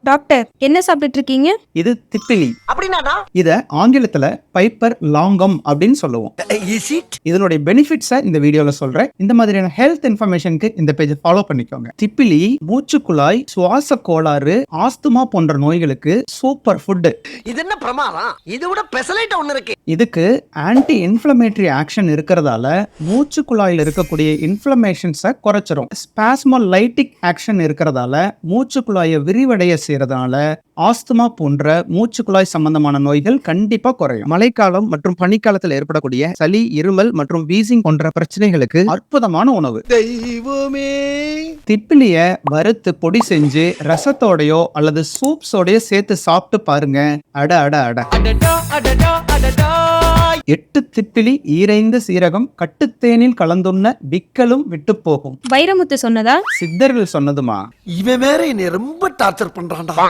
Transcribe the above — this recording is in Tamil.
டாக்டர், என்ன சாப்பிட்டுட்டு இருக்கீங்க? இது திப்பிலி. அப்படின்னாடா? இத ஆங்கிலத்துல பைப்பர் லாங்கம் அப்படின்னு சொல்லுவோம். இதனுடைய பெனிஃபிட்ஸை இந்த வீடியோல சொல்றேன். இந்த மாதிரியான ஹெல்த் இன்ஃபர்மேஷனுக்கு இந்த பேஜை ஃபாலோ பண்ணிக்கோங்க. திப்பிலி மூச்சுக்குழாய், சுவாச கோளாறு, ஆஸ்துமா போன்ற நோய்களுக்கு சூப்பர் ஃபுட். இது என்ன பிரமாதம்? இது விட பெசலைட் ஒண்ணு இருக்கு. இதுக்கு ஆன்டி இன்ஃப்ளமேட்டரி ஆக்ஷன் இருக்கிறதால மூச்சுக்குழாயில் இருக்கக்கூடிய இன்ஃப்ளமேஷன்ஸை குறைச்சிரும். ஸ்பாஸ்மோலைட்டிக் ஆக்ஷன் இருக்கிறதால மூச்சுக்குழாயை விரிவடைய செய்யறதுனால ஆஸ்துமா போன்ற மூச்சுக்குழாய் சம்பந்தமான நோய்கள் கண்டிப்பா குறையும். மழைக்காலம் மற்றும் பனிக்காலத்தில் ஏற்படக்கூடிய சளி, இருமல் மற்றும் வீசிங் போன்ற பிரச்சனைகளுக்கு அற்புதமான உணவு. தெய்வமே. திப்பிலிய வறுத்து பொடி செஞ்சு ரசத்தோடயோ அல்லது சூப்ஸோடயோ சேர்த்து சாப்பிட்டு பாருங்க. அட அட அட. 8 திப்பிலி, ஈரைந்த சீரகம், கட்டுத்தேனில் கலந்துண்ண விக்கலும் விட்டு போகும். வைரமுத்து சொன்னதா? சித்தர்கள் சொன்னதுமா. இவன் வேற என்னை ரொம்ப டார்ச்சர் பண்றான்டா.